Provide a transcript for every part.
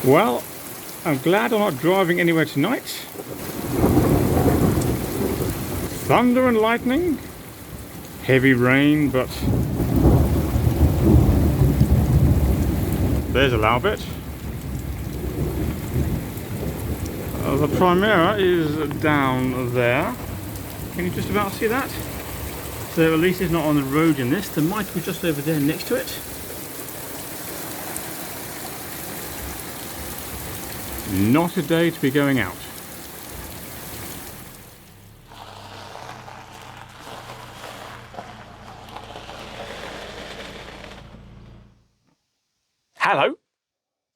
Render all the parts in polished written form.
Well, I'm glad I'm not driving anywhere tonight. Thunder and lightning, heavy rain, but there's a loud bit. The Primera is down there. Can you just about see that? So at least it's not on the road in this. The might be just over there next to it. Not a day to be going out. Hello,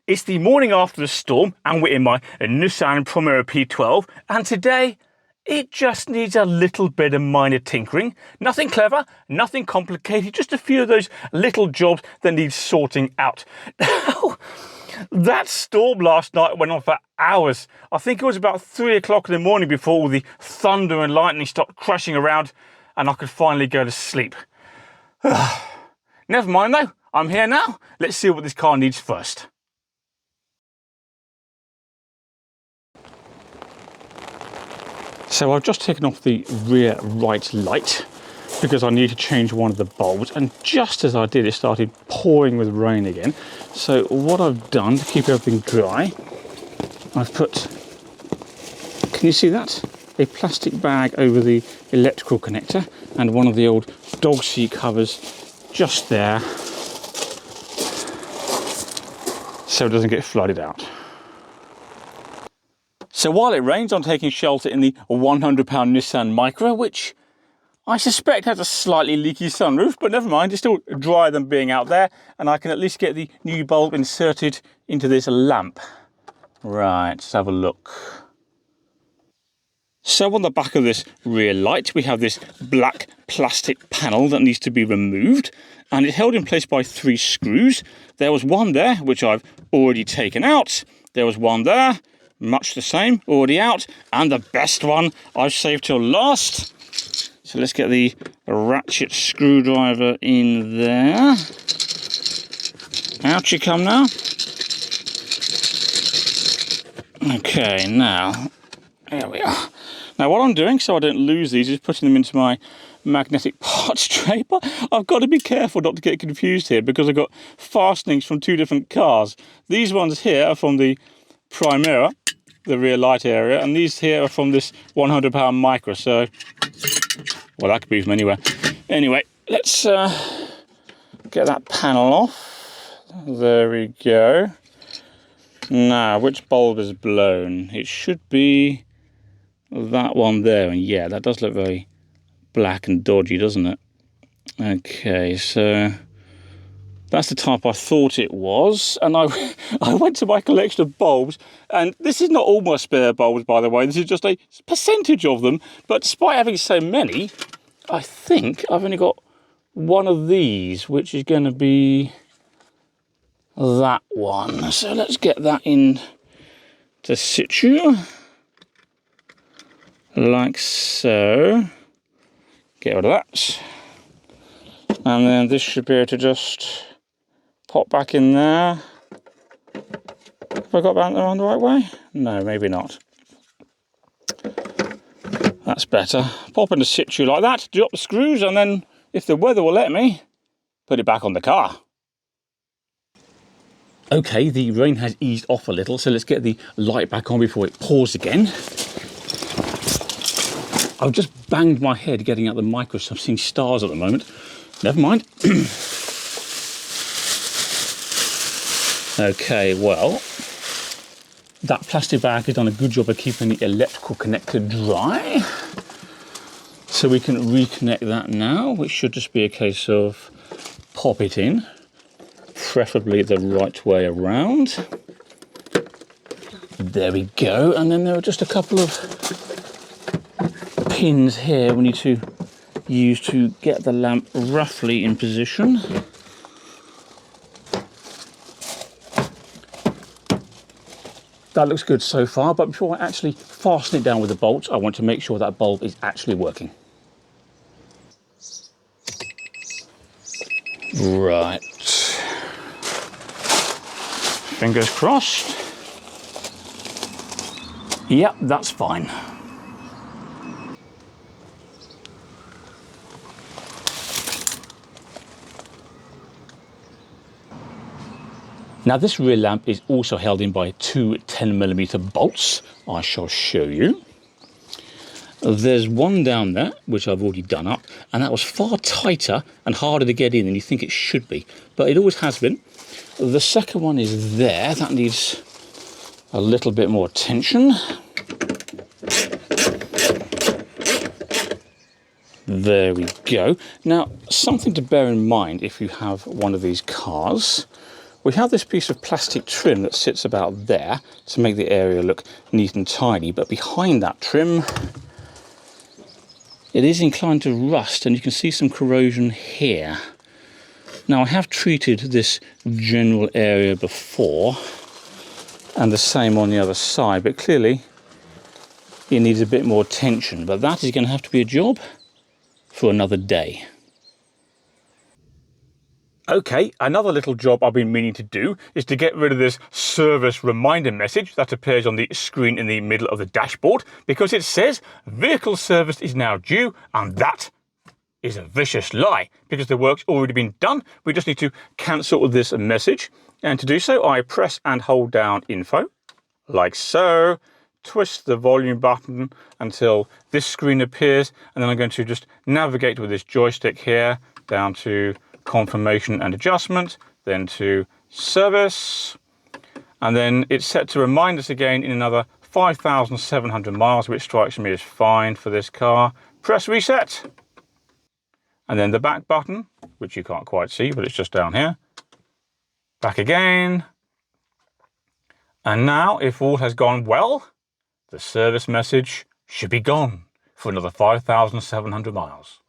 it's the morning after the storm and we're in my Nissan Primera P12, and today it just needs a little bit of minor tinkering. Nothing clever, nothing complicated, just a few of those little jobs that need sorting out. That storm last night went on for hours. I think it was about 3 o'clock in the morning before all the thunder and lightning stopped crashing around and I could finally go to sleep. Never mind though, I'm here now. Let's see what this car needs first. So I've just taken off the rear right light because I need to change one of the bulbs, and just as I did it started pouring with rain again. So what I've done to keep everything dry, I've put, can you see that? A plastic bag over the electrical connector and one of the old dog seat covers just there so it doesn't get flooded out. So while it rains, I'm taking shelter in the £100 Nissan Micra, which I suspect has a slightly leaky sunroof, but never mind, it's still drier than being out there, and I can at least get the new bulb inserted into this lamp. Right, let's have a look. So on the back of this rear light, we have this black plastic panel that needs to be removed, and it's held in place by 3 screws. There was one there, which I've already taken out. There was one there, much the same, already out, and the best one I've saved till last. So let's get the ratchet screwdriver in there. Out you come now. Okay, now, there we are. Now what I'm doing, so I don't lose these, is putting them into my magnetic parts tray. But I've got to be careful not to get confused here because I've got fastenings from 2 different cars. These ones here are from the Primera, the rear light area, and these here are from this £100 Micra, so, well, that could be from anywhere. Anyway, let's get that panel off. There we go. Now, which bulb is blown? It should be that one there, and yeah, that does look very black and dodgy, doesn't it? Okay, so that's the type I thought it was, and I went to my collection of bulbs, and this is not all my spare bulbs, by the way, this is just a percentage of them, but despite having so many, I think I've only got one of these, which is going to be that one. So let's get that in to situ, like so. Get rid of that. And then this should be able to just pop back in there. Have I got that around the right way? No, maybe not. That's better. Pop into situ like that, drop the screws, and then, if the weather will let me, put it back on the car. Okay, the rain has eased off a little, so let's get the light back on before it pours again. I've just banged my head getting out the Micra, so I'm seeing stars at the moment. Never mind. Okay, well, that plastic bag has done a good job of keeping the electrical connector dry. So we can reconnect that now, which should just be a case of pop it in, preferably the right way around. There we go. And then there are just a couple of pins here we need to use to get the lamp roughly in position. That looks good so far, but before I actually fasten it down with the bolts, I want to make sure that bulb is actually working. Right. Fingers crossed. Yep, that's fine. Now this rear lamp is also held in by two 10mm bolts. I shall show you. There's one down there, which I've already done up, and that was far tighter and harder to get in than you think it should be, but it always has been. The second one is there, that needs a little bit more attention. There we go. Now, something to bear in mind if you have one of these cars. We have this piece of plastic trim that sits about there to make the area look neat and tidy, but behind that trim, it is inclined to rust, and you can see some corrosion here. Now, I have treated this general area before, and the same on the other side, but clearly it needs a bit more attention, but that is going to have to be a job for another day. Okay, another little job I've been meaning to do is to get rid of this service reminder message that appears on the screen in the middle of the dashboard, because it says vehicle service is now due, and that is a vicious lie, because the work's already been done. We just need to cancel this message, and to do so I press and hold down info like so, twist the volume button until this screen appears, and then I'm going to just navigate with this joystick here down to confirmation and adjustment, then to service, and then it's set to remind us again in another 5,700 miles, which strikes me as fine for this car. Press reset, and then the back button, which you can't quite see, but it's just down here. Back again, and now if all has gone well, the service message should be gone for another 5,700 miles.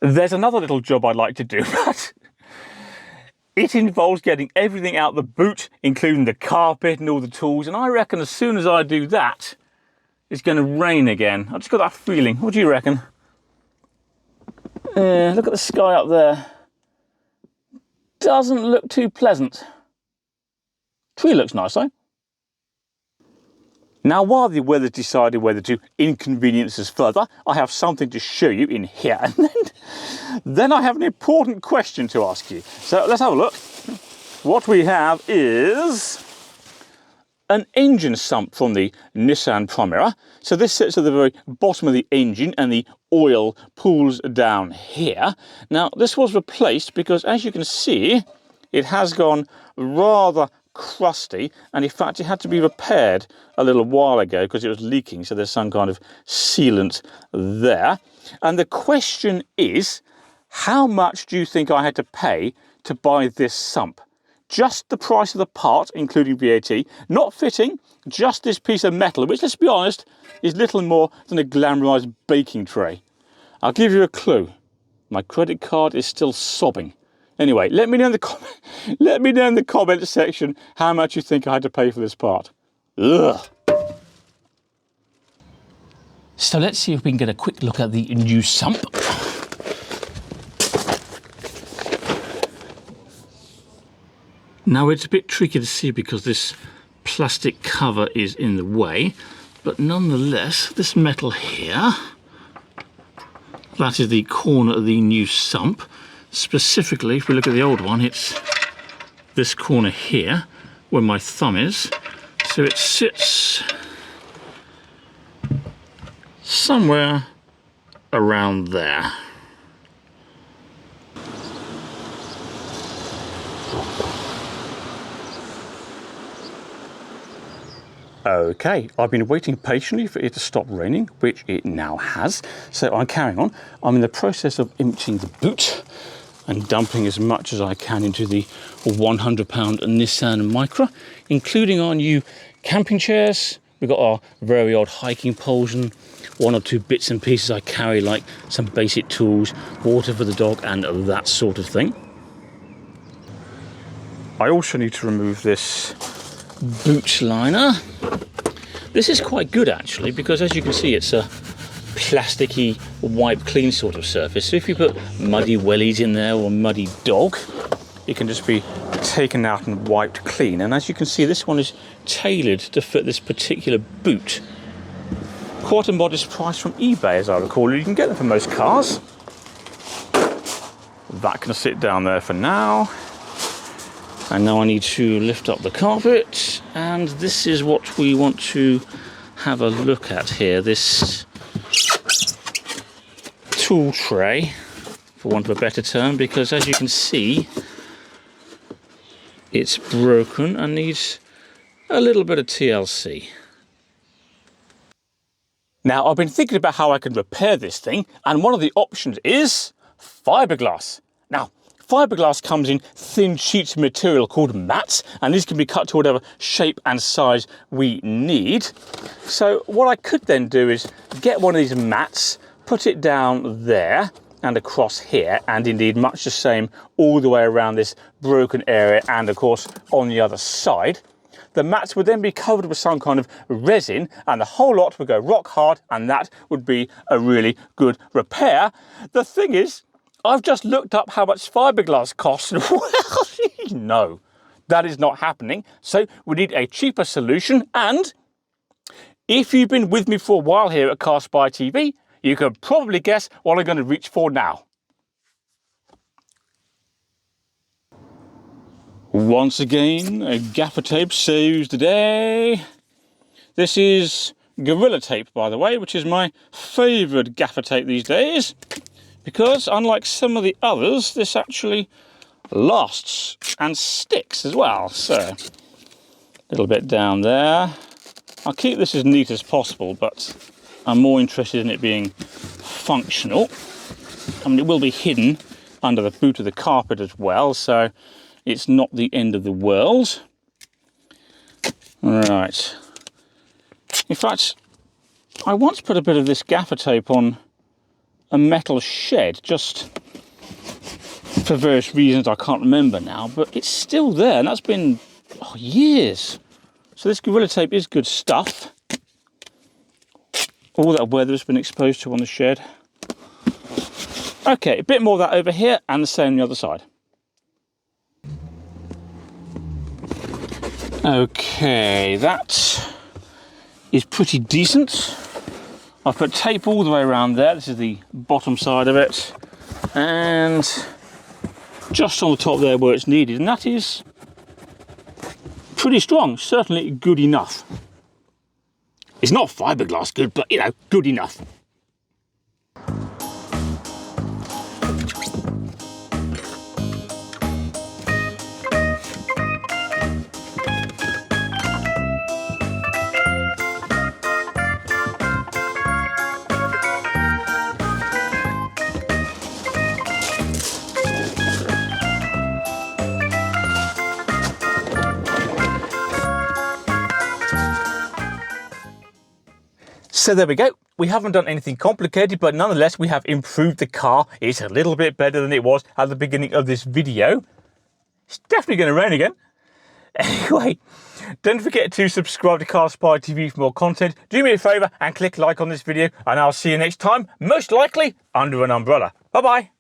There's another little job I'd like to do, but it involves getting everything out the boot, including the carpet and all the tools, and I reckon as soon as I do that, it's going to rain again. I've just got that feeling. What do you reckon? Look at the sky up there. Doesn't look too pleasant. Tree looks nice though. Now, while the weather's decided whether to inconvenience us further, I have something to show you in here. And then I have an important question to ask you. So let's have a look. What we have is an engine sump from the Nissan Primera. So this sits at the very bottom of the engine and the oil pools down here. Now, this was replaced because, as you can see, it has gone rather crusty, and in fact it had to be repaired a little while ago because it was leaking, so there's some kind of sealant there. And the question is, how much do you think I had to pay to buy this sump? Just the price of the part, including VAT, not fitting, just this piece of metal, which, let's be honest, is little more than a glamorized baking tray. I'll give you a clue. My credit card is still sobbing. Anyway, let me know in the comment section how much you think I had to pay for this part. Ugh. So let's see if we can get a quick look at the new sump. Now, it's a bit tricky to see because this plastic cover is in the way, but nonetheless, this metal here, that is the corner of the new sump. Specifically, if we look at the old one, it's this corner here where my thumb is. So it sits somewhere around there. Okay, I've been waiting patiently for it to stop raining, which it now has. So I'm carrying on. I'm in the process of emptying the boot and dumping as much as I can into the 100-pound Nissan Micra, including our new camping chairs. We've got our very old hiking poles and one or two bits and pieces I carry, like some basic tools, water for the dog, and that sort of thing. I also need to remove this boot liner. This is quite good actually, because as you can see, it's a plasticky wipe clean sort of surface. So if you put muddy wellies in there or muddy dog, it can just be taken out and wiped clean. And as you can see, this one is tailored to fit this particular boot. Quite a modest price from eBay, as I recall. You can get them for most cars. That can sit down there for now. And now I need to lift up the carpet, and this is what we want to have a look at here. This tool tray, for want of a better term, because as you can see, it's broken and needs a little bit of TLC. Now, I've been thinking about how I can repair this thing, and one of the options is fiberglass. Now, fiberglass comes in thin sheets of material called mats, and these can be cut to whatever shape and size we need. So what I could then do is get one of these mats, put it down there and across here, and indeed much the same all the way around this broken area and of course on the other side. The mats would then be covered with some kind of resin, and the whole lot would go rock hard, and that would be a really good repair. The thing is, I've just looked up how much fiberglass costs, and well, no, that is not happening. So we need a cheaper solution, and if you've been with me for a while here at CarSpyTV, you can probably guess what I'm going to reach for now. Once again, a gaffer tape saves the day. This is Gorilla Tape, by the way, which is my favourite gaffer tape these days, because unlike some of the others, this actually lasts and sticks as well. So, a little bit down there. I'll keep this as neat as possible, but I'm more interested in it being functional. I mean, it will be hidden under the boot of the carpet as well, so it's not the end of the world. Right. In fact, I once put a bit of this gaffer tape on a metal shed, just for various reasons I can't remember now, but it's still there, and that's been years. So this Gorilla Tape is good stuff. All that weather has been exposed to on the shed. Okay, a bit more of that over here, and the same on the other side. Okay, that is pretty decent. I've put tape all the way around there. This is the bottom side of it, and just on the top there where it's needed, and that is pretty strong, certainly good enough. It's not fiberglass good, but you know, good enough. So there we go. We haven't done anything complicated, but nonetheless, we have improved the car. It's a little bit better than it was at the beginning of this video. It's definitely going to rain again. Anyway, don't forget to subscribe to CarSpyTV for more content. Do me a favour and click like on this video, and I'll see you next time, most likely under an umbrella. Bye-bye.